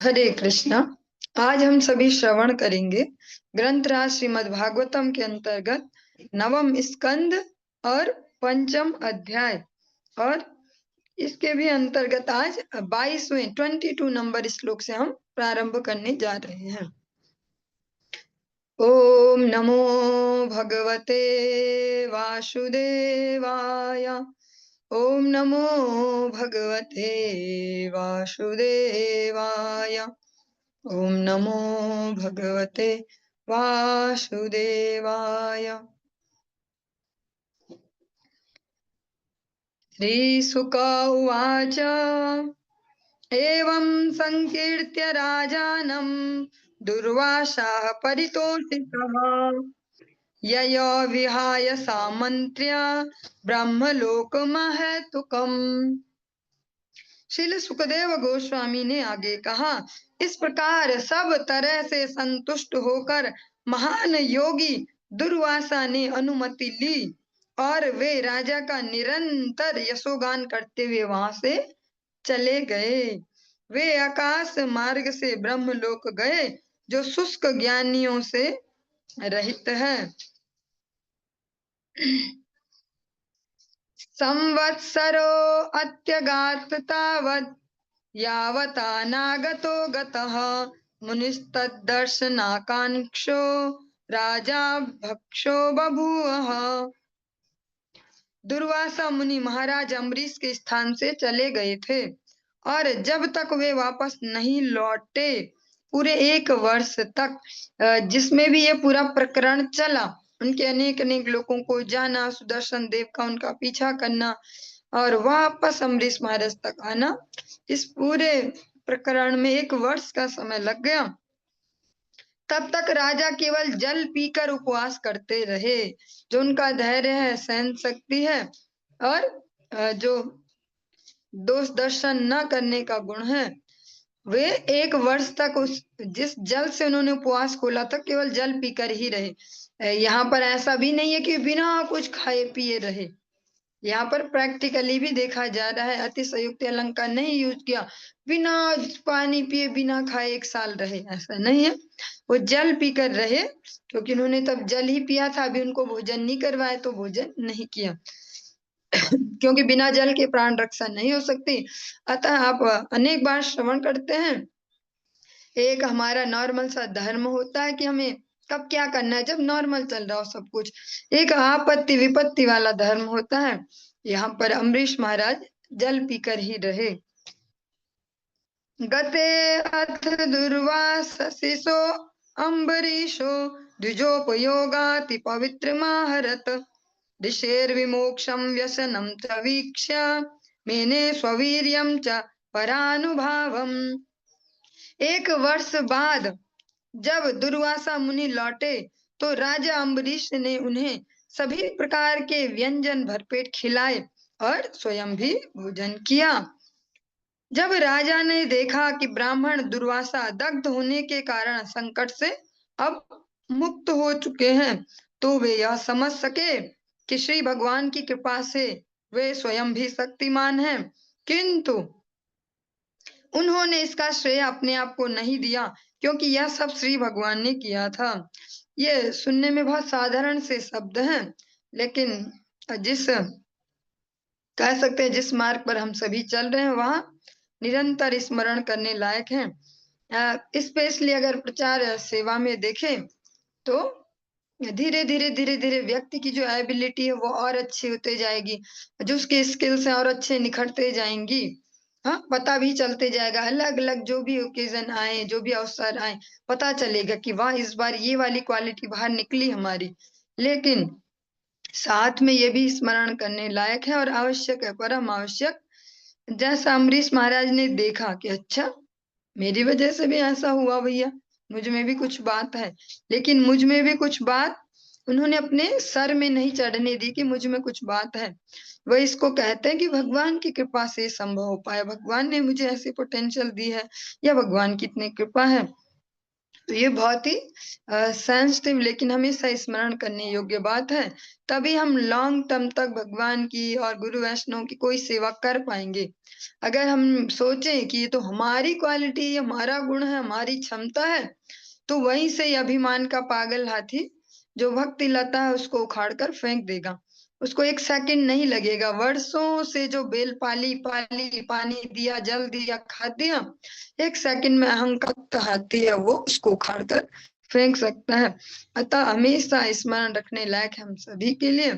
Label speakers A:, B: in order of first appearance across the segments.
A: हरे कृष्णा। आज हम सभी श्रवण करेंगे ग्रंथराज श्रीमद् भागवतम के अंतर्गत नवम स्कंद और पंचम अध्याय, और इसके भी अंतर्गत आज 22 नंबर श्लोक से हम प्रारंभ करने जा रहे हैं। ओम नमो भगवते वासुदेवाय। ओम नमो भगवते वासुदेवाय। ओम नमो भगवते वासुदेवाय। श्रीशुक उवाच एवं संकीर्त्य राजानं दुर्वासाः परितोषितः ययो विहाय सामन्त्र्य ब्रह्मलोकमहैतुकम्। श्रील सुखदेव गोस्वामी ने आगे कहा, इस प्रकार सब तरह से संतुष्ट होकर महान योगी दुर्वासा ने अनुमति ली और वे राजा का निरंतर यशोगान करते हुए वहां से चले गए। वे आकाश मार्ग से ब्रह्मलोक गए जो शुष्क ज्ञानियों से रहित है। संवत्सरो अत्यगात तावत् यावता नागतो गतः मुनिस्तद्दर्शनाकांक्षो राजा भक्षो बभूवः। दुर्वासा मुनि महाराज अम्बरीश के स्थान से चले गए थे और जब तक वे वापस नहीं लौटे पूरे 1 वर्ष तक, जिसमें भी ये पूरा प्रकरण चला, उनके अनेक अनेक लोगों को जाना, सुदर्शन देव का उनका पीछा करना और वापस अम्बरीश महाराज तक आना, इस पूरे प्रकरण में 1 वर्ष का समय लग गया। तब तक राजा केवल जल पीकर उपवास करते रहे। जो उनका धैर्य है, सहन शक्ति है और जो दोष दर्शन न करने का गुण है, वे 1 वर्ष तक उस जिस जल से उन्होंने उपवास खोला था केवल जल पीकर ही रहे। यहाँ पर ऐसा भी नहीं है कि बिना कुछ खाए पिए रहे। यहाँ पर प्रैक्टिकली भी देखा जा रहा है, अतिशयोक्ति अलंकार नहीं यूज किया। बिना पानी पिए बिना खाए 1 साल रहे, ऐसा नहीं है। वो जल पीकर रहे क्योंकि उन्होंने तब जल ही पिया था। अभी उनको भोजन नहीं करवाए तो भोजन नहीं किया क्योंकि बिना जल के प्राण रक्षा नहीं हो सकती। अतः आप अनेक बार श्रवण करते हैं। एक हमारा नॉर्मल सा धर्म होता है कि हमें कब क्या करना है, जब नॉर्मल चल रहा हो सब कुछ। एक आपत्ति विपत्ति वाला धर्म होता है। यहाँ पर अम्बरीश महाराज जल पीकर ही रहे। गते अथ दुर्वाससिसो अम्बरीशो द्विजोपयोगाति पवित्रमाहरत ऋषेर्विमोक्षं व्यसनं च वीक्ष्य मेने स्ववीर्यं च परानुभावम्। 1 वर्ष बाद जब दुर्वासा मुनि लौटे तो राजा अम्बरीश ने उन्हें सभी प्रकार के व्यंजन भरपेट खिलाए और स्वयं भी भोजन किया। जब राजा ने देखा कि ब्राह्मण दुर्वासा दग्ध होने के कारण संकट से अब मुक्त हो चुके हैं, तो वे यह समझ सके कि श्री भगवान की कृपा से वे स्वयं भी शक्तिमान हैं, किंतु उन्होंने इसका श्रेय अपने आप को नहीं दिया क्योंकि यह सब श्री भगवान ने किया था। ये सुनने में बहुत साधारण से शब्द हैं, लेकिन जिस कह सकते हैं जिस मार्ग पर हम सभी चल रहे हैं वहां निरंतर स्मरण करने लायक हैं। स्पेशली अगर प्रचार सेवा में देखें तो धीरे धीरे धीरे धीरे व्यक्ति की जो एबिलिटी है वो और अच्छी होते जाएगी, जो उसके स्किल्स हैं और अच्छे निखरते जाएंगी। हाँ, पता भी चलते जाएगा, अलग अलग जो भी ओकेजन आए, जो भी अवसर आए, पता चलेगा कि वाह इस बार ये वाली क्वालिटी बाहर निकली हमारी। लेकिन साथ में ये भी स्मरण करने लायक है और आवश्यक है, परम आवश्यक। जैसा अम्बरीश महाराज ने देखा कि अच्छा मेरी वजह से भी ऐसा हुआ भैया, मुझ में भी कुछ बात है, लेकिन मुझ में भी कुछ बात उन्होंने अपने सर में नहीं चढ़ने दी कि मुझ में कुछ बात है। वह इसको कहते हैं कि भगवान की कृपा से संभव हो पाया, भगवान ने मुझे ऐसी पोटेंशियल दी है या भगवान की इतनी कृपा है। तो ये बहुत ही सेंसिटिव लेकिन हमेशा स्मरण करने योग्य बात है। तभी हम लॉन्ग टर्म तक भगवान की और गुरु वैष्णव की कोई सेवा कर पाएंगे। अगर हम सोचें कि ये तो हमारी क्वालिटी, हमारा गुण है, हमारी क्षमता है, तो वहीं से ही अभिमान का पागल हाथी जो भक्ति लता है उसको उखाड़ कर फेंक देगा। उसको एक सेकंड नहीं लगेगा। वर्षों से जो बेल पाली पाली, पानी दिया, जल दिया, खाद दिया, एक सेकंड में अहंकार हाथी है वो उसको उखाड़ कर फेंक सकता है। अतः हमेशा स्मरण रखने लायक है हम सभी के लिए,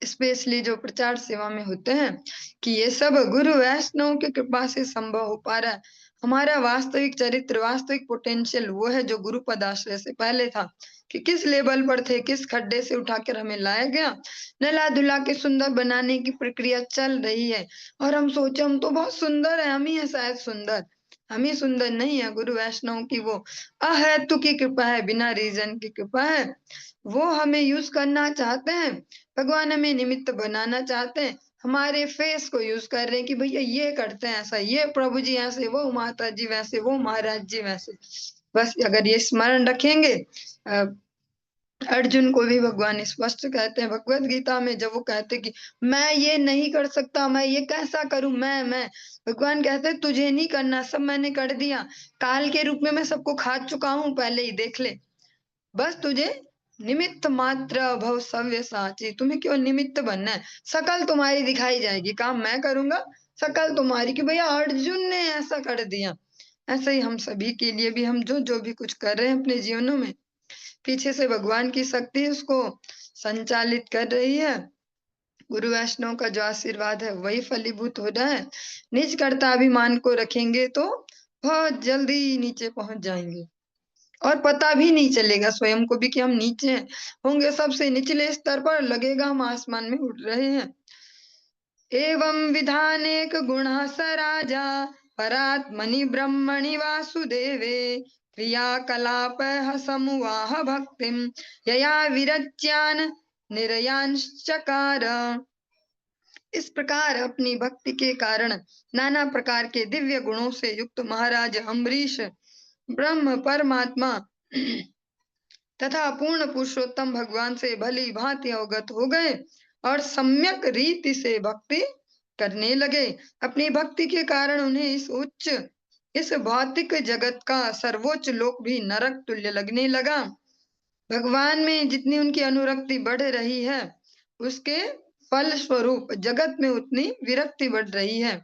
A: स्पेशली जो प्रचार सेवा में होते हैं, कि ये सब गुरु वैष्णव की कृपा से संभव हो पा रहा है। हमारा वास्तविक चरित्र, वास्तविक पोटेंशियल वो है जो गुरु पदाश्रय से पहले था, कि किस लेवल पर थे, किस खड्डे से उठाकर हमें लाया गया, नला धुला के सुंदर बनाने की प्रक्रिया चल रही है। और हम सोचे हम तो बहुत सुंदर है, हम ही है शायद सुंदर। हम ही सुंदर नहीं है, गुरु वैष्णव की वो अहेतु की कृपा है, बिना रीजन की कृपा है। वो हमें यूज करना चाहते हैं, भगवान हमें निमित्त बनाना चाहते हैं, हमारे फेस को यूज कर रहे हैं कि भैया ये करते हैं ऐसा, ये प्रभु जी ऐसे, वो माता जी वैसे, वो महाराज जी वैसे। बस अगर ये स्मरण रखेंगे, अ, अर्जुन को भी भगवान स्पष्ट कहते हैं भगवत गीता में, जब वो कहते कि मैं ये नहीं कर सकता, मैं ये कैसा करूं, मैं भगवान कहते हैं तुझे नहीं करना, सब मैंने कर दिया, काल के रूप में मैं सबको खा चुका हूं, पहले ही देख ले। बस तुझे निमित्त मात्र भव सव्य साची, तुम्हें केवल निमित्त बनना है, शकल तुम्हारी दिखाई जाएगी, काम मैं करूंगा, शकल तुम्हारी कि भैया अर्जुन ने ऐसा कर दिया। ऐसे ही हम सभी के लिए भी, हम जो जो भी कुछ कर रहे हैं अपने जीवनों में, पीछे से भगवान की शक्ति उसको संचालित कर रही है। गुरु वैष्णव का जो आशीर्वाद है वही फलीभूत हो रहा है। निज कर्ता अभिमान को रखेंगे तो बहुत जल्दी नीचे पहुंच जाएंगे, और पता भी नहीं चलेगा स्वयं को भी कि हम नीचे हैं। होंगे सबसे निचले स्तर पर, लगेगा हम आसमान में उड़ रहे हैं। एवं विधानेक गुणः स राजा, परात्मनि ब्रह्मणि वासुदेवे, क्रियाकलापः समुवाह भक्तिं, यया विरच्यान निरयांश्चकार। इस प्रकार अपनी भक्ति के कारण नाना प्रकार के दिव्य गुणों से युक्त महाराज अम्बरीश ब्रह्म परमात्मा तथा पूर्ण पुरुषोत्तम भगवान से भली भांति अवगत हो गए और सम्यक रीति से भक्ति करने लगे। अपनी भक्ति के कारण उन्हें इस भौतिक जगत का सर्वोच्च लोक भी नरक तुल्य लगने लगा। भगवान में जितनी उनकी अनुरक्ति बढ़ रही है, उसके फल स्वरूप जगत में उतनी विरक्ति बढ़ रही है।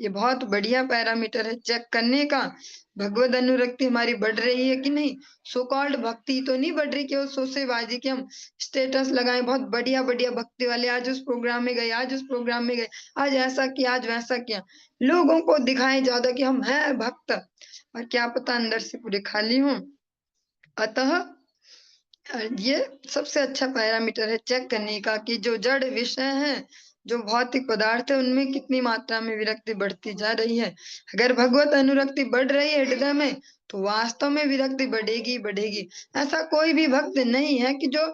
A: ये बहुत बढ़िया पैरामीटर है चेक करने का, भगवत अनुरक्ति हमारी बढ़ रही है कि नहीं। सो कॉल्ड भक्ति तो नहीं बढ़ रही कि वो शोसेबाजी की हम स्टेटस लगाएं, बहुत बढ़िया बढ़िया भक्ति वाले, आज उस प्रोग्राम में गए, आज उस प्रोग्राम में गए, आज ऐसा किया, आज वैसा किया, लोगों को दिखाएं ज्यादा कि हम हैं भक्त, और क्या पता अंदर से पूरे खाली हों। अतः ये सबसे अच्छा पैरामीटर है चेक करने का कि जो जड़ विषय है, जो भौतिक पदार्थ है, उनमें कितनी मात्रा में विरक्ति बढ़ती जा रही है। अगर भगवत अनुरक्ति बढ़ रही है हृदय में, तो वास्तव में विरक्ति बढ़ेगी बढ़ेगी। ऐसा कोई भी भक्त नहीं है कि जो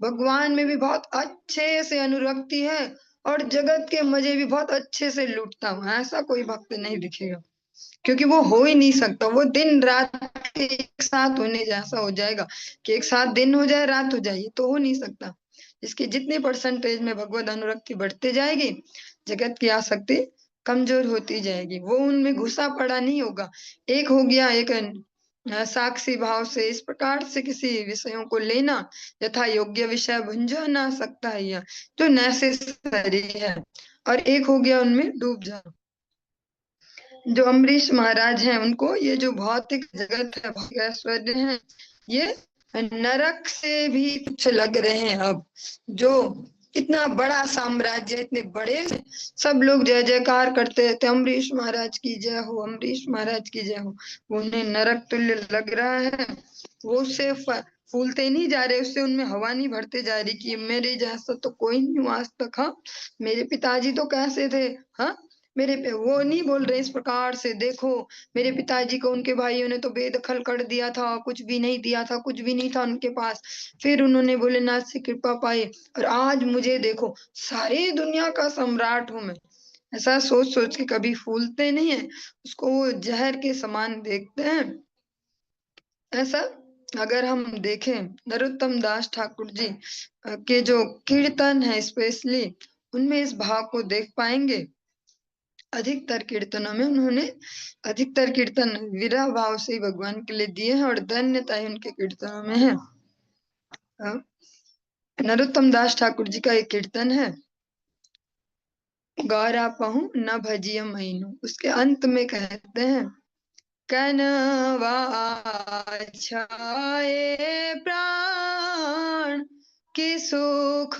A: भगवान में भी बहुत अच्छे से अनुरक्ति है और जगत के मजे भी बहुत अच्छे से लूटता हुआ, ऐसा कोई भक्त नहीं दिखेगा, क्योंकि वो हो ही नहीं सकता। वो दिन रात एक साथ होने जैसा हो जाएगा, कि एक साथ दिन हो जाए रात हो जाए, ये तो हो नहीं सकता। इसकी जितनी परसेंटेज में भगवत अनुरक्ति बढ़ती जाएगी, जगत की आसक्ति कमजोर होती जाएगी, वो उनमें घुसा पड़ा नहीं होगा। एक हो गया एक साक्षी भाव से इस प्रकार से किसी विषयों को लेना, यथा योग्य विषय भुंजा ना सकता है यह, जो नेसेसरी है, और एक हो गया उनमें डूब जाना। जो अम्बरीश महाराज हैं, उनको ये जो भौतिक जगत है, भौतिक ऐश्वर्य है, ये नरक से भी तुच्छ लग रहे हैं। अब जो इतना बड़ा साम्राज्य, इतने बड़े, सब लोग जय जयकार करते रहते, अम्बरीश महाराज की जय हो, अम्बरीश महाराज की जय हो, उन्हें नरक तुल्य लग रहा है। वो उससे फूलते नहीं जा रहे, उससे उनमें हवा नहीं भरते जा रही कि मेरे जैसा तो कोई नहीं हुआ आज तक। हाँ, मेरे पिताजी तो कैसे थे, हाँ, मेरे पे वो नहीं बोल रहे इस प्रकार से, देखो मेरे पिताजी को उनके भाइयों ने तो बेदखल कर दिया था, कुछ भी नहीं दिया था, कुछ भी नहीं था उनके पास, फिर उन्होंने भोलेनाथ से कृपा पाई, और आज मुझे देखो, सारी दुनिया का सम्राट हूं मैं। ऐसा सोच सोच के कभी फूलते नहीं है, उसको वो जहर के समान देखते हैं। ऐसा अगर हम देखें नरोत्तम दास ठाकुर जी के जो कीर्तन है स्पेशली, उनमें इस भाव को देख पाएंगे। अधिकतर कीर्तनों में उन्होंने अधिकतर कीर्तन विरह भाव से ही भगवान के लिए दिए हैं और धन्यता ही उनके कीर्तनों में है। नरोत्तम दास ठाकुर जी का एक कीर्तन है, गौरा पहु न भजिय मैनू, उसके अंत में कहते हैं, कनवा छाए प्राण की सुख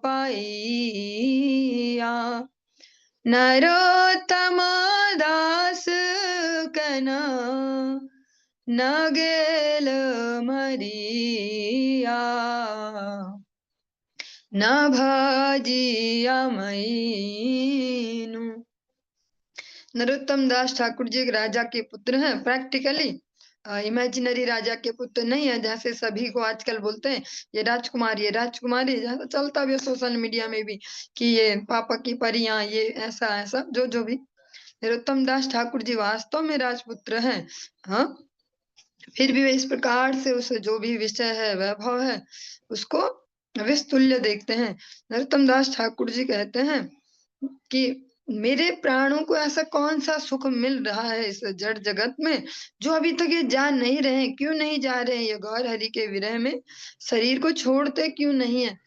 A: पाइया, नरोत्तम दास कन न गेल मरिया, न भजिया मैनू। नरोत्तम दास ठाकुर जी एक राजा के पुत्र हैं, प्रैक्टिकली इमेजिनरी राजा के पुत्र नहीं है, जैसे सभी को आजकल बोलते हैं ये राजकुमार, ये राजकुमारी, जैसा चलता भी है सोशल मीडिया में भी कि ये पापा की परियां, ये ऐसा ऐसा जो भी। नरोत्तम दास ठाकुर जी वास्तव में राजपुत्र हैं। हाँ, फिर भी वे इस प्रकार से उस जो भी विषय है, वैभव है, उसको विस्तुल्य देखते हैं। नरोत्तम दास ठाकुर जी कहते हैं कि मेरे प्राणों को ऐसा कौन सा सुख मिल रहा है इस जड़ जगत में जो अभी तक ये जान नहीं रहे, क्यों नहीं जा रहे हैं ये गौर हरि के विरह में, शरीर को छोड़ते क्यों नहीं है।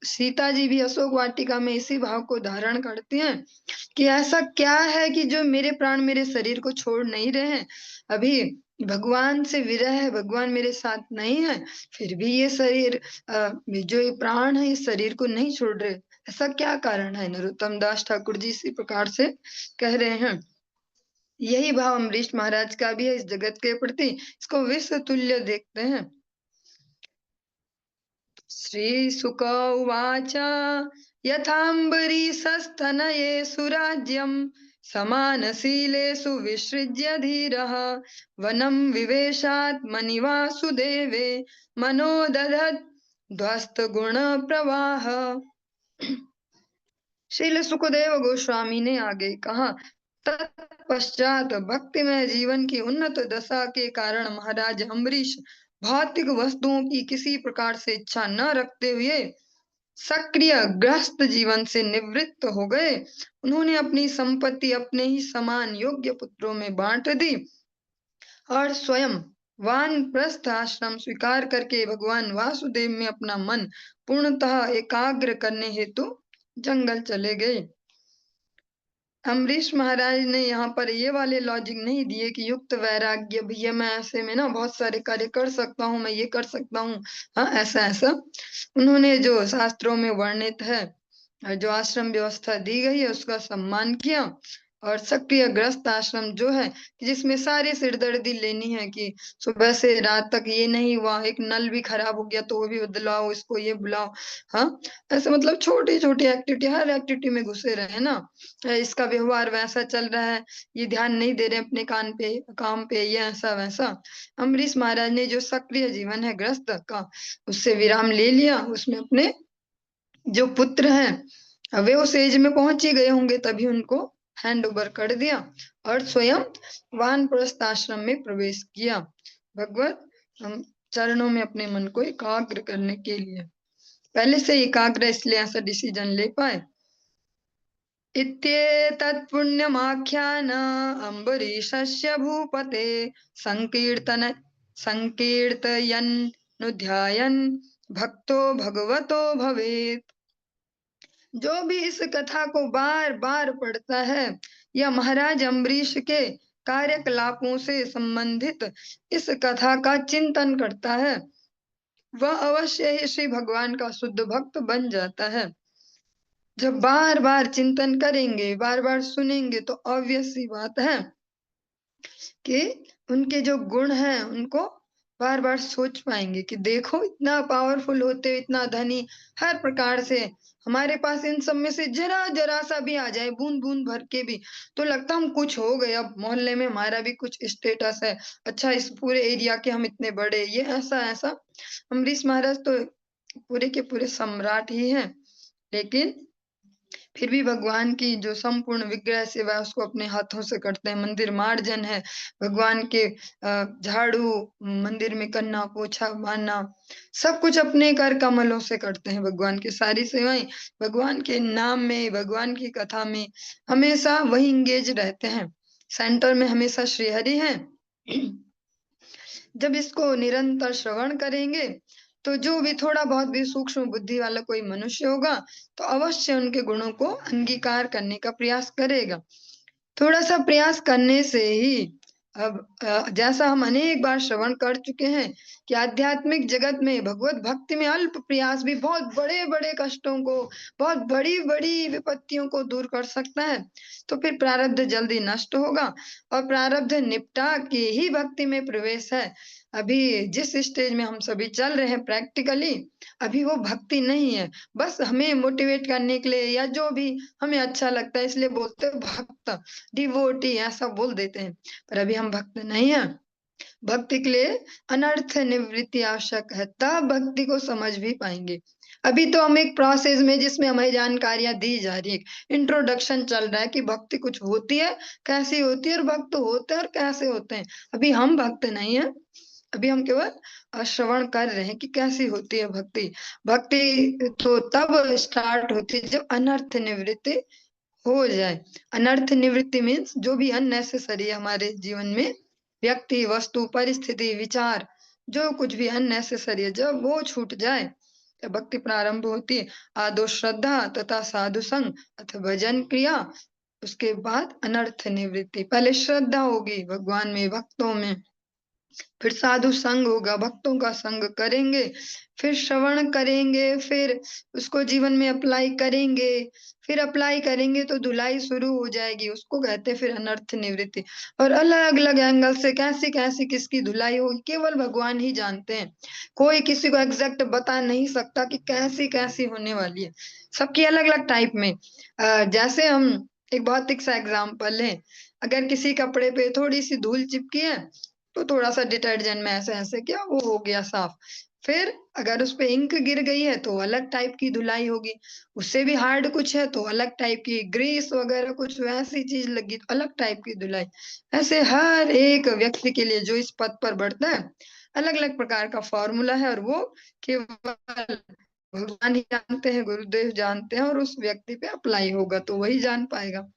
A: सीता जी भी अशोक वाटिका में इसी भाव को धारण करती हैं कि ऐसा क्या है कि जो मेरे प्राण मेरे शरीर को छोड़ नहीं रहे हैं, अभी भगवान से विरह है, भगवान मेरे साथ नहीं है, फिर भी ये शरीर जो ये प्राण है इस शरीर को नहीं छोड़ रहे, ऐसा क्या कारण है। नरोत्तम दास ठाकुर जी इसी प्रकार से कह रहे हैं। यही भाव अम्बरीश महाराज का भी है इस जगत के प्रति, इसको विश्व तुल्य देखते हैं। श्री सुक उवाच यथाम्बरीशस्तनयेषु राज्यं समानशीलेषु विसृज्य धीरः वनं विवेशात्मनि वासुदेवे मनो दधत् ध्वस्तगुणप्रवाह। श्रील सुखदेव गोस्वामी ने आगे कहा, तत्पश्चात भक्तिमय जीवन की उन्नत दशा के कारण महाराज अम्बरीश भौतिक वस्तुओं की किसी प्रकार से इच्छा न रखते हुए सक्रिय गृहस्थ जीवन से निवृत्त हो गए। उन्होंने अपनी संपत्ति अपने ही समान योग्य पुत्रों में बांट दी और स्वयं वानप्रस्थ आश्रम स्वीकार करके भगवान वासुदेव में अपना मन पूर्णतः एकाग्र करने हेतु जंगल चले गए। अम्बरीश महाराज ने यहाँ पर ये वाले लॉजिक नहीं दिए कि युक्त वैराग्य, भैया मैं ऐसे में ना बहुत सारे कार्य कर सकता हूँ, मैं ये कर सकता हूँ, हाँ ऐसा ऐसा। उन्होंने जो शास्त्रों में वर्णित है, जो आश्रम व्यवस्था दी गई है उसका सम्मान किया, और सक्रिय ग्रस्त आश्रम जो है कि जिसमें सारी सिरदर्दी लेनी है कि सुबह से रात तक ये नहीं हुआ, एक नल भी खराब हो गया तो वो भी बदलाओ, इसको ये बुलाओ, हाँ ऐसे मतलब छोटी छोटी एक्टिविटी, हर एक्टिविटी में घुसे रहे ना, इसका व्यवहार वैसा चल रहा है, ये ध्यान नहीं दे रहे अपने काम पे, ये ऐसा वैसा। अम्बरीश महाराज ने जो सक्रिय जीवन है ग्रस्त का, उससे विराम ले लिया, उसमें अपने जो पुत्र हैं वे उस एज में पहुंच ही गए होंगे, तभी उनको हैंड ओवर कर दिया और स्वयं वानप्रस्थ आश्रम में प्रवेश किया, भगवत हम चरणों में अपने मन को एकाग्र करने के लिए। पहले से एकाग्र इसलिए ऐसा डिसीजन ले पाए। इत्येतत् पुण्यमाख्यान अम्बरीशस्य भूपते संकीर्तयन् भक्तो भगवतो भवेत्। जो भी इस कथा को बार बार पढ़ता है या महाराज अम्बरीश के कार्यकलापों से संबंधित इस कथा का चिंतन करता है, वह अवश्य ही श्री भगवान का शुद्ध भक्त बन जाता है। जब बार बार चिंतन करेंगे, बार बार सुनेंगे, तो ऑब्वियस सी बात है कि उनके जो गुण हैं उनको बार बार सोच पाएंगे कि देखो इतना पावरफुल होते हुए, इतना धनी, हर प्रकार से हमारे पास इन सब में से जरा जरा सा भी आ जाए, बूंद बूंद भर के भी, तो लगता हम कुछ हो गए, अब मोहल्ले में हमारा भी कुछ स्टेटस है, अच्छा इस पूरे एरिया के हम इतने बड़े, ये ऐसा ऐसा। अम्बरीश महाराज तो पूरे के पूरे सम्राट ही हैं, लेकिन फिर भी भगवान की जो संपूर्ण विग्रह सेवा है उसको अपने हाथों से करते हैं। मंदिर मार्जन है, भगवान के झाड़ू, मंदिर में करना, पोछा मारना, सब कुछ अपने कर कमलों से करते हैं। भगवान की सारी सेवाएं भगवान के नाम में, भगवान की कथा में हमेशा वही इंगेज रहते हैं। सेंटर में हमेशा श्रीहरि हैं। जब इसको निरंतर श्रवण करेंगे तो जो भी थोड़ा बहुत भी सूक्ष्म बुद्धि वाला कोई मनुष्य होगा तो अवश्य उनके गुणों को अंगीकार करने का प्रयास करेगा। थोड़ा सा प्रयास करने से ही अब जैसा हम अनेक बार श्रवण कर चुके हैं कि आध्यात्मिक जगत में भगवत भक्ति में अल्प प्रयास भी बहुत बड़े बड़े कष्टों को, बहुत बड़ी बड़ी विपत्तियों को दूर कर सकता है। तो फिर प्रारब्ध जल्दी नष्ट होगा और प्रारब्ध निपटा के ही भक्ति में प्रवेश है। अभी जिस स्टेज में हम सभी चल रहे हैं प्रैक्टिकली, अभी वो भक्ति नहीं है। बस हमें मोटिवेट करने के लिए या जो भी हमें अच्छा लगता है इसलिए बोलते हैं भक्त, डिवोटी ऐसा बोल देते हैं, पर अभी हम भक्त नहीं है। भक्ति के लिए अनर्थ निवृत्ति आवश्यक है, तब भक्ति को समझ भी पाएंगे। अभी तो हम एक प्रोसेस में जिसमें हमें जानकारियां दी जा रही है, इंट्रोडक्शन चल रहा है कि भक्ति कुछ होती है, कैसी होती है, और भक्त होते हैं और कैसे होते हैं। अभी हम भक्त नहीं है, अभी हम केवल श्रवण कर रहे हैं कि कैसी होती है भक्ति। भक्ति तो तब स्टार्ट होती है जब अनर्थ निवृत्ति हो जाए। अनर्थ निवृत्ति मीन्स जो भी अननेसेसरी है हमारे जीवन में, व्यक्ति, वस्तु, परिस्थिति, विचार, जो कुछ भी अननेसेसरी है, जब वो छूट जाए तब भक्ति प्रारंभ होती है। आदो श्रद्धा तथा साधु संग अथवा भजन क्रिया, उसके बाद अनर्थ निवृत्ति। पहले श्रद्धा होगी भगवान में, भक्तों में, फिर साधु संग होगा, भक्तों का संग करेंगे, फिर श्रवण करेंगे, फिर उसको जीवन में अप्लाई करेंगे, फिर अप्लाई करेंगे तो धुलाई शुरू हो जाएगी, उसको कहते हैं फिर अनर्थ निवृत्ति। और अलग अलग एंगल से कैसी कैसी किसकी धुलाई होगी केवल भगवान ही जानते हैं। कोई किसी को एग्जैक्ट बता नहीं सकता कि कैसी कैसी होने वाली है, सबकी अलग अलग टाइप में। जैसे हम एक भौतिक सा एग्जाम्पल लें, अगर किसी कपड़े पे थोड़ी सी धूल चिपकी है तो थोड़ा सा डिटर्जेंट में ऐसे ऐसे किया, वो हो गया साफ। फिर अगर उस पे इंक गिर गई है तो अलग टाइप की धुलाई होगी, उससे भी हार्ड कुछ है तो अलग टाइप की, ग्रीस वगैरह कुछ वैसी चीज लगी तो अलग टाइप की धुलाई। ऐसे हर एक व्यक्ति के लिए जो इस पद पर बढ़ता है अलग अलग प्रकार का फॉर्मूला है, और वो केवल भगवान ही जानते हैं, गुरुदेव जानते हैं, और उस व्यक्ति पे अप्लाई होगा तो वही जान पाएगा।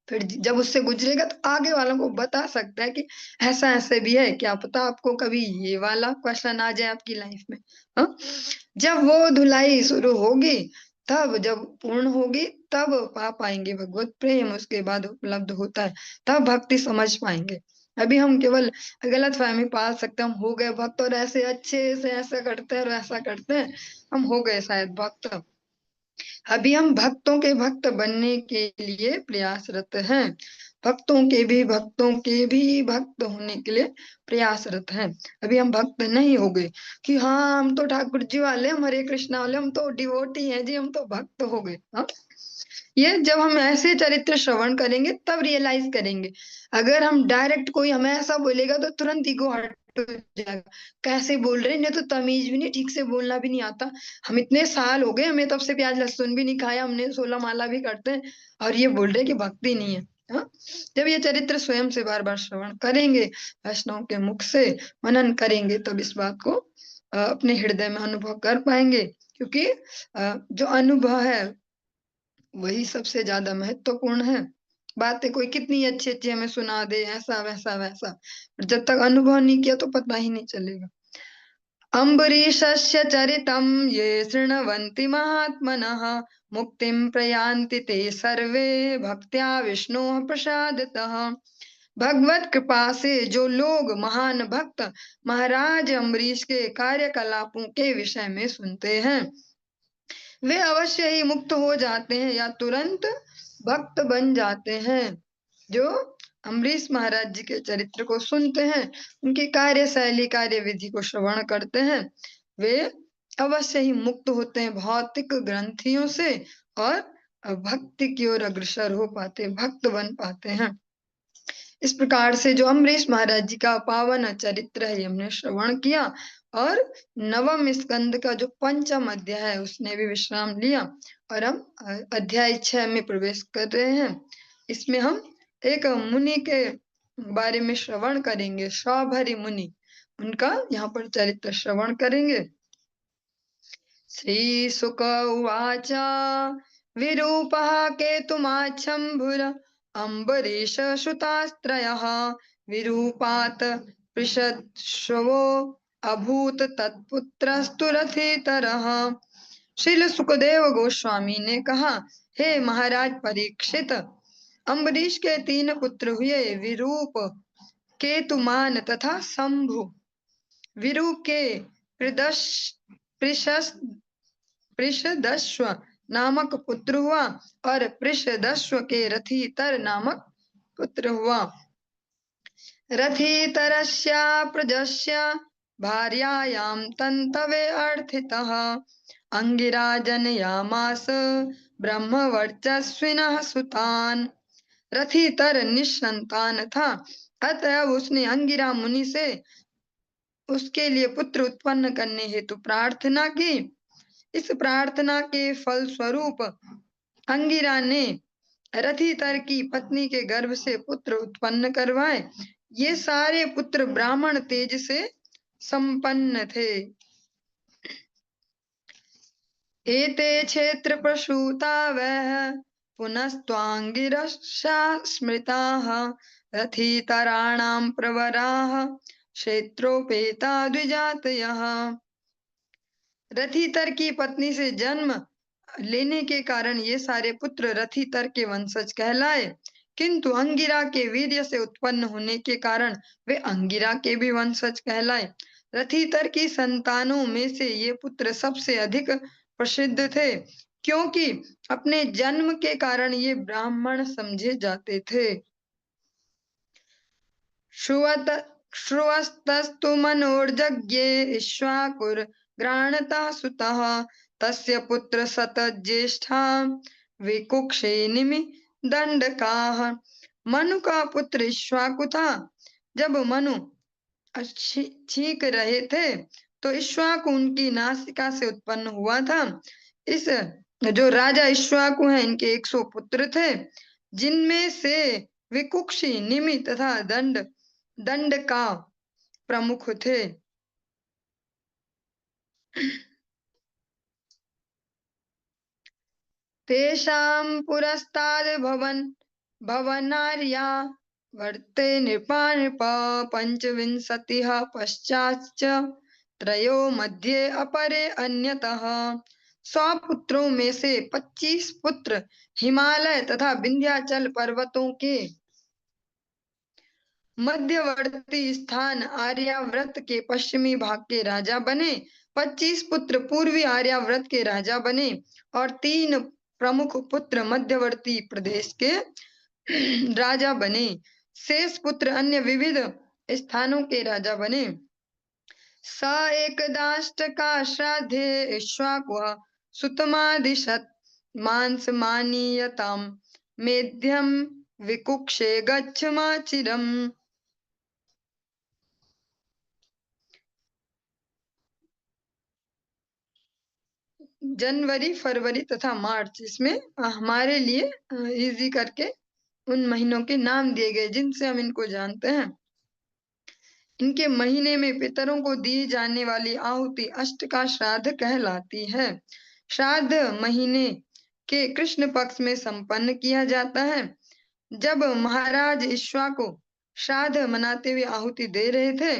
A: फिर जब उससे गुजरेगा तो आगे वालों को बता सकता है कि ऐसा ऐसे भी है, क्या पता आपको कभी ये वाला क्वेश्चन आ जाए आपकी लाइफ में। हाँ, जब वो धुलाई शुरू होगी, तब जब पूर्ण होगी तब पा पाएंगे भगवत प्रेम, उसके बाद उपलब्ध होता है, तब भक्ति समझ पाएंगे। अभी हम केवल गलत फहमी पाल सकते हैं, हम हो गए भक्त और ऐसे अच्छे से ऐसा करते हैं और ऐसा करते हैं, हम हो गए शायद भक्त। अभी हम भक्तों के भक्त बनने के लिए प्रयासरत हैं, भक्तों के भी भक्त होने के लिए प्रयासरत हैं। अभी हम भक्त नहीं हो गए कि हाँ हम तो ठाकुर जी वाले, हम हरे कृष्णा वाले, हम तो डिवोटी हैं जी, हम तो भक्त हो गए। हाँ, ये जब हम ऐसे चरित्र श्रवण करेंगे तब रियलाइज करेंगे। अगर हम डायरेक्ट कोई हमें ऐसा बोलेगा तो तुरंत ईगो हर्ट हो जाएगा, कैसे बोल रहे हैं, इन्हें तो तमीज भी नहीं, ठीक से बोलना भी नहीं आता, हम इतने साल हो गए हमें तब से प्याज लहसुन भी नहीं खाया, हमने 16 माला भी करते हैं और ये बोल रहे हैं कि भक्ति नहीं है। हाँ? जब ये चरित्र स्वयं से बार बार श्रवण करेंगे, वैष्णव के मुख से मनन करेंगे, तब इस बात को अपने हृदय में अनुभव कर पाएंगे। क्योंकि जो अनुभव है वही सबसे ज्यादा महत्वपूर्ण है। बातें कोई कितनी अच्छी अच्छी हमें सुना दे, ऐसा वैसा वैसा, पर जब तक अनुभव नहीं किया तो पता ही नहीं चलेगा। अम्बरीशस्य चरितं ये शृण्वन्ति महात्मनः मुक्तिं प्रयान्ति ते सर्वे भक्त्या विष्णोः प्रसादतः। भगवत कृपा से जो लोग महान भक्त महाराज अम्बरीश के कार्यकलापों के विषय में सुनते हैं वे अवश्य ही मुक्त हो जाते हैं या तुरंत भक्त बन जाते हैं। जो अम्बरीश महाराज जी के चरित्र को सुनते हैं, उनकी कार्यशैली कार्य विधि को श्रवण करते हैं, वे अवश्य ही मुक्त होते हैं भौतिक ग्रंथियों से और भक्ति की ओर अग्रसर हो पाते, भक्त बन पाते हैं। इस प्रकार से जो अम्बरीश महाराज जी का पावन चरित्र है हमने श्रवण किया, और नवम स्कंद का जो पंचम अध्याय है उसने भी विश्राम लिया, और हम अध्याय 6 में प्रवेश कर रहे हैं। इसमें हम एक मुनि के बारे में श्रवण करेंगे, सौभरी मुनि, उनका यहाँ पर चरित्र श्रवण करेंगे। श्री शुक उवाच विरूपः केतुमाच्छम्भुर अम्बरीश सुतास्त्रयः विरूपात् पृषदश्वो अभूत तत्पुत्रस्तु रथितरः। श्रील सुखदेव गोस्वामी ने कहा, हे महाराज परीक्षित, अम्बरीश के 3 पुत्र हुए, विरूप, केतुमान तथा शंभु। विरूप के पृषदश्व नामक पुत्र हुआ और पृषदश्व के रथितर नामक पुत्र हुआ। रथितरस्य प्रजस्य भार्यायां तन्तवे अर्थितः अंगिरा जनयामास ब्रह्मवर्चस्विनः सुतान। रथितर निसंतान था, अतएव उसने अंगिरा मुनि से उसके लिए पुत्र उत्पन्न करने हेतु प्रार्थना की। इस प्रार्थना के फल स्वरूप अंगिरा ने रथितर की पत्नी के गर्भ से पुत्र उत्पन्न करवाए। ये सारे पुत्र ब्राह्मण तेज से संपन्न थे। एते क्षेत्र प्रसूता वह पुनस्त्वांगिरसा स्मृताः रथितराणां प्रवराः क्षेत्रोपेता द्विजातयः। रथितर की पत्नी से जन्म लेने के कारण ये सारे पुत्र रथितर के वंशज कहलाए, किंतु अंगिरा के वीर्य से उत्पन्न होने के कारण वे अंगिरा के भी वंशज कहलाए। रथितर की संतानों में से ये पुत्र सबसे अधिक प्रसिद्ध थे, क्योंकि अपने जन्म के कारण ये ब्राह्मण समझे जाते थे। श्रुवस्तस्तु मनोर्जज्ञे इक्ष्वाकुर घ्राणतः सुतः तस्य पुत्र शतज्येष्ठा विकुक्षे निमि दंडकाः। मनु का पुत्र इक्ष्वाकु था। जब मनु छींक रहे थे तो इक्ष्वाकु उनकी नासिका से उत्पन्न हुआ था। इस जो राजा इक्ष्वाकु हैं, इनके 100 पुत्र थे, जिनमें से विकुक्षी, निमि तथा दंड का प्रमुख थे। तेषां पुरस्ताद् भवनार्या वर्ते नृपा 25 पश्चाच्च त्रयो मध्ये अपरे अन्यतः। 100 पुत्रों में से 25 पुत्र हिमालय तथा विंध्याचल पर्वतों के मध्यवर्ती स्थान आर्याव्रत के पश्चिमी भाग के राजा बने। 25 पुत्र पूर्वी आर्याव्रत के राजा बने और 3 प्रमुख पुत्र मध्यवर्ती प्रदेश के राजा बने। शेष पुत्र अन्य विविध स्थानों के राजा बने। स एकदाष्टका श्राद्धे इक्ष्वाकुः सुतमादिशत् मांसमानीयतां मेध्यं विकुक्षे गच्छमाचिरम्। जनवरी, फरवरी तथा मार्च, इसमें हमारे लिए इजी करके उन महीनों के नाम दिए गए जिनसे हम इनको जानते हैं। इनके महीने में पितरों को दी जाने वाली आहुति अष्ट का श्राद्ध कहलाती है। श्राद्ध महीने के कृष्ण पक्ष में संपन्न किया जाता है। जब महाराज इक्ष्वाकु श्राद्ध मनाते हुए आहुति दे रहे थे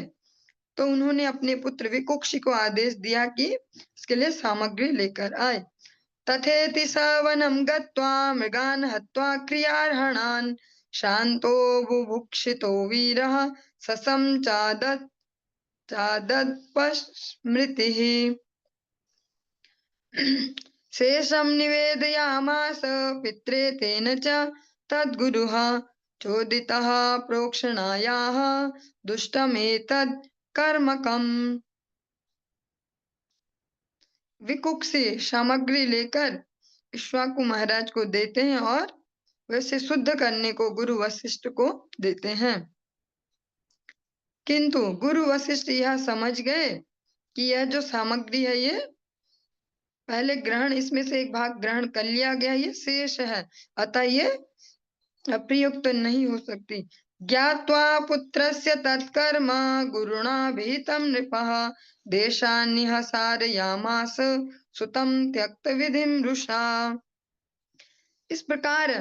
A: तो उन्होंने अपने पुत्र विकुक्षी को आदेश दिया कि इसके लिए सामग्री लेकर आए। तथेति स वनं गत्वा मृगान् हत्वा क्रियार्हणान् शान्तो बुभुक्षितो वीरः ससं चादत्पस्मृतिः। शेषं निवेदयामास पित्रे तेन च तद्गुरुः चोदितः प्रोक्षणायाः दुष्टमेतद् कर्मकम्। विकुक्षी सामग्री लेकर इक्ष्वाकु महाराज को देते हैं और वैसे शुद्ध करने को गुरु वशिष्ठ को देते हैं, किंतु गुरु वशिष्ठ यह समझ गए कि यह जो सामग्री है ये पहले ग्रहण, इसमें से एक भाग ग्रहण कर लिया गया, ये शेष है, अतः ये अप्रयुक्त नहीं हो सकती। ज्ञात्वा पुत्रस्य तत्कर्म गुरुणा भीतम नृपः देशान्निह सारयामास सुतं त्यक्त विधिं रुषा। इस प्रकार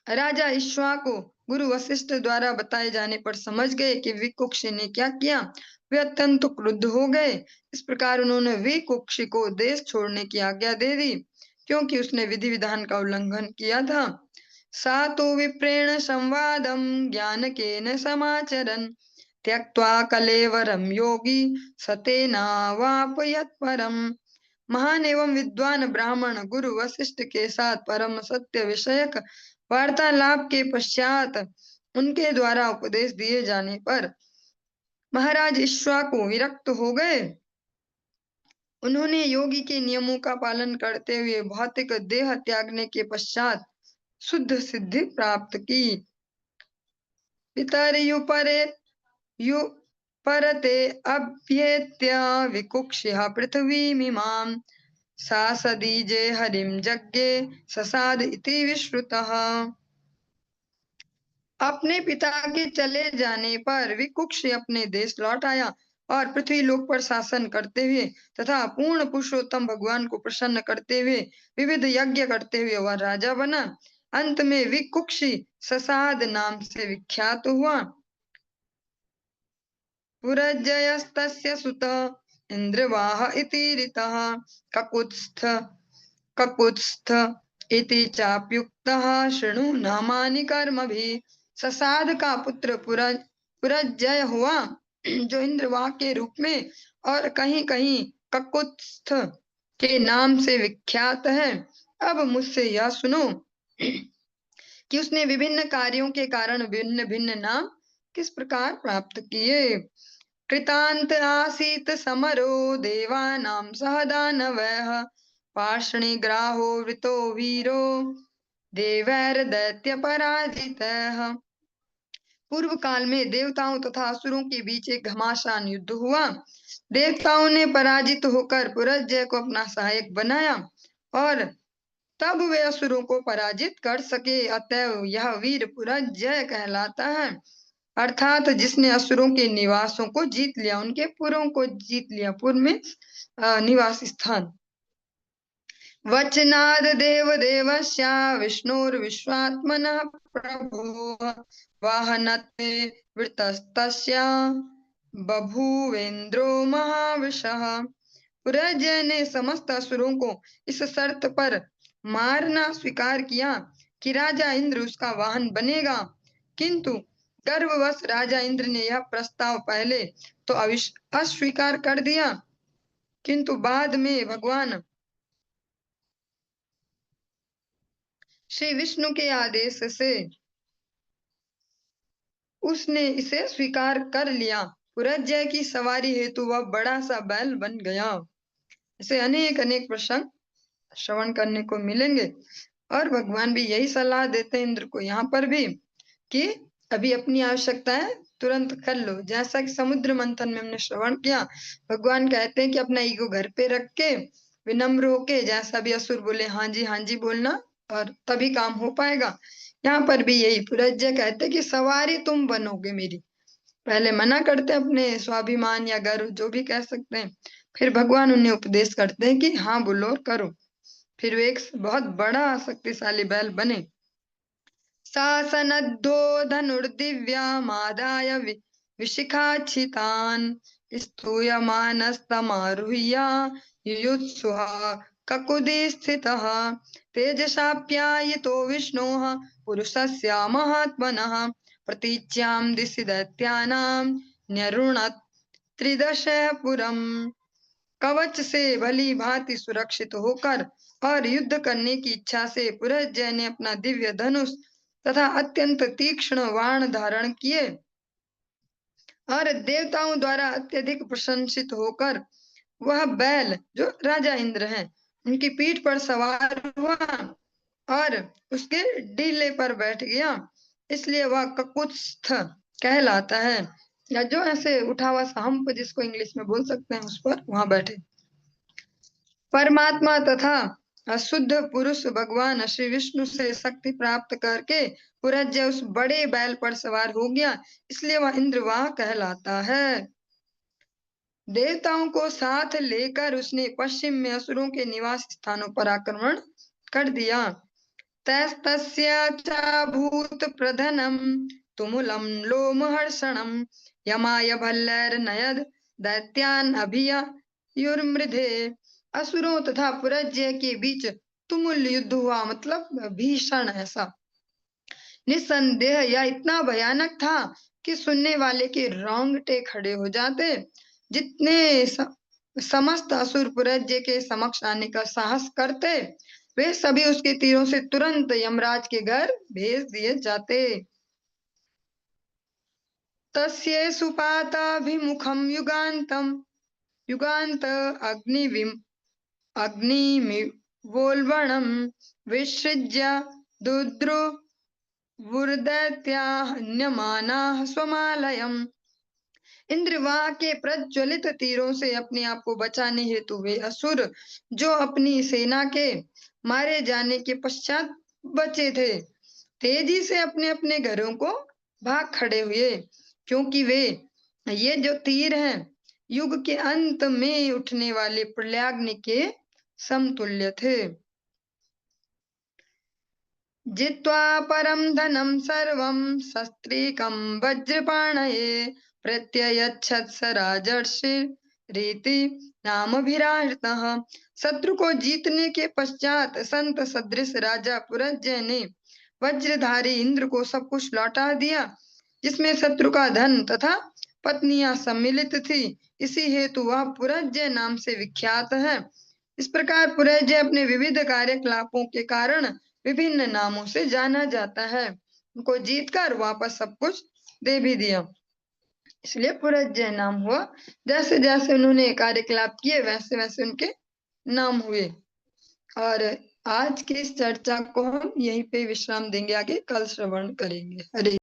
A: राजा इक्ष्वाकु गुरु वशिष्ठ द्वारा बताए जाने पर समझ गए कि विकुक्षी ने क्या किया। वे अत्यंत क्रुद्ध हो गए। इस प्रकार उन्होंने विकुक्षी को देश छोड़ने की आज्ञा दे दी, क्योंकि उसने विधि विधान का उल्लंघन किया था। सा तो विप्रेण संवादम ज्ञानकेन समाचरन् त्यक्त्वा कलेवरं योगी सतेनावापयत् परम्। महान एवं विद्वान ब्राह्मण गुरु वशिष्ठ के साथ परम सत्य विषयक वार्तालाप के पश्चात उनके द्वारा उपदेश दिए जाने पर महाराज इक्ष्वाकु विरक्त हो गए। उन्होंने योगी के नियमों का पालन करते हुए भौतिक देह त्यागने के पश्चात शुद्ध सिद्धि प्राप्त की। पितर्युपरे युपरते अभ्येत्य विकुक्ष्य पृथ्वीमिमां सासदीजे हरिं जज्ञे ससाद इति विश्रुतः। अपने पिता के चले जाने पर विकुक्ष अपने देश लौट आया और पृथ्वी लोक पर शासन करते हुए तथा पूर्ण पुरुषोत्तम भगवान को प्रसन्न करते हुए विविध यज्ञ करते हुए वह राजा बना। अंत में विकुक्षी ससाद नाम से विख्यात हुआ। पुरजयस्तस्य सुतः इंद्रवाह इति ऋतः ककुत्स्थ ककुत्स्थ इति चाप्युक्तः शृणु नामानि कर्मभिः। ससाद का पुत्र पुरजय हुआ, जो इंद्रवाह के रूप में और कहीं कहीं ककुत्स्थ के नाम से विख्यात है। अब मुझसे यह सुनो कि उसने विभिन्न कार्यों के कारण भिन्न भिन्न नाम किस प्रकार प्राप्त किए। कृतांत आसीत समरो देवानां सह दानवैः पार्ष्णिग्राहो वृतो वीरो देवैर्दैत्य पराजितः। पूर्व काल में देवताओं तथा असुरों के बीच एक घमासान युद्ध हुआ। देवताओं ने पराजित होकर पुरजय को अपना सहायक बनाया और तब वे असुरों को पराजित कर सके, अतएव यह वीर पुरजय कहलाता है। अर्थात जिसने असुरों के निवासों को जीत लिया, उनके पुरों को जीत लिया। पुर में निवास स्थान। वचनाद देव देवस्या विष्णुर्विश्वात्मनः प्रभुः वाहनत्वे वृतस्तस्या बभूवेन्द्रो महाविशः। पुरजय ने समस्त असुरों को इस शर्त पर मारना स्वीकार किया कि राजा इंद्र उसका वाहन बनेगा, किंतु गर्ववश राजा इंद्र ने यह प्रस्ताव पहले तो अस्वीकार कर दिया, किंतु बाद में भगवान श्री विष्णु के आदेश से उसने इसे स्वीकार कर लिया। पुरजय की सवारी हेतु वह बड़ा सा बैल बन गया। ऐसे अनेक अनेक प्रसंग श्रवण करने को मिलेंगे और भगवान भी यही सलाह देते हैं इंद्र को यहाँ पर भी कि अभी अपनी आवश्यकता है तुरंत कर लो। जैसा कि समुद्र मंथन में हमने श्रवण किया, भगवान कहते हैं कि अपना ईगो घर पे रख के विनम्र होके जैसा भी असुर बोले हाँ जी बोलना और तभी काम हो पाएगा। यहाँ पर भी यही पुरजय कहते हैं कि सवारी तुम बनोगे मेरी। पहले मना करते हैं अपने स्वाभिमान या गर्व जो भी कह सकते हैं, फिर भगवान उन्हें उपदेश करते हैं कि हाँ बोलो और करो। फिर वे एक बहुत बड़ा शक्तिशाली बैल बने। शासनद्धो धनुर्दिव्यामादाय विशिखाच्छितान् स्तूयमानस्तमारुह्य युयुत्सुः ककुदि स्थितः तेजसाप्यायितो विष्णोः पुरुषस्य महात्मनः प्रतीच्यां दिशि दैत्यानां न्यरुणत् त्रिदशपुरम्। कवच से भली भांति सुरक्षित होकर और युद्ध करने की इच्छा से पुरजय ने अपना दिव्य धनुष तथा अत्यंत तीक्ष्ण बाण धारण किए और देवताओं द्वारा अत्यधिक प्रशंसित होकर वह बैल जो राजा इंद्र हैं उनकी पीठ पर सवार हुआ और उसके डीले पर बैठ गया, इसलिए वह ककुत्स्थ कहलाता है। या जो ऐसे उठा हुआ हम्प जिसको इंग्लिश में बोल सकते हैं, उस पर वहां बैठे। परमात्मा तथा अशुद्ध पुरुष भगवान श्री विष्णु से शक्ति प्राप्त करके पुरज्य उस बड़े बैल पर सवार हो गया, इसलिए वह इंद्रवाह कहलाता है। देवताओं को साथ लेकर उसने पश्चिम में असुरों के निवास स्थानों पर आक्रमण कर दिया। तस्य चाभूत प्रधनम तुमुलम लोमहर्षणम यमाय भल्लैर्नयद दैत्यान अभियुर्मृधे। असुरों तथा पुरज्य के बीच तुमुल युद्ध हुआ, मतलब भीषण ऐसा। निस्संदेह यह इतना भयानक था कि सुनने वाले के रोंगटे खड़े हो जाते। जितने समस्त असुर पुरज्य के समक्ष आने का साहस करते, वे सभी उसके तीरों से तुरंत यमराज के घर भेज दिए जाते। तस्य सुपाताभिमुखम युगांतम युगांत अग्निमिवोल्बणं विसृज्य दुद्रुवुर्दैत्यान्यमानाः स्वमालयम्। इंद्रवाह के प्रज्वलित तीरों से अपने आप को बचाने हेतु वे असुर, जो अपनी सेना के मारे जाने के पश्चात बचे थे, तेजी से अपने अपने घरों को भाग खड़े हुए, क्योंकि वे ये जो तीर हैं युग के अंत में उठने वाले प्रलयाग्नि के समतुल्य थे। जित्वा परम धनम सर्वं शस्त्रीकं वज्रपाणये प्रत्ययच्छत् स राजर्षिरीति नामभिराहृतः। शत्रु को जीतने के पश्चात संत सदृश राजा पुरज्य ने वज्रधारी इंद्र को सब कुछ लौटा दिया, जिसमें शत्रु का धन तथा पत्नियां सम्मिलित थी। इसी हेतु वह पुरज्य नाम से विख्यात है। इस प्रकार पुरज्य अपने विविध कार्यकलापों के कारण विभिन्न नामों से जाना जाता है। उनको जीतकर वापस सब कुछ दे भी दिया, इसलिए पुरज्य नाम हुआ। जैसे जैसे उन्होंने कार्यकलाप किए वैसे वैसे उनके नाम हुए। और आज की इस चर्चा को हम यहीं पे विश्राम देंगे, आगे कल श्रवण करेंगे। हरे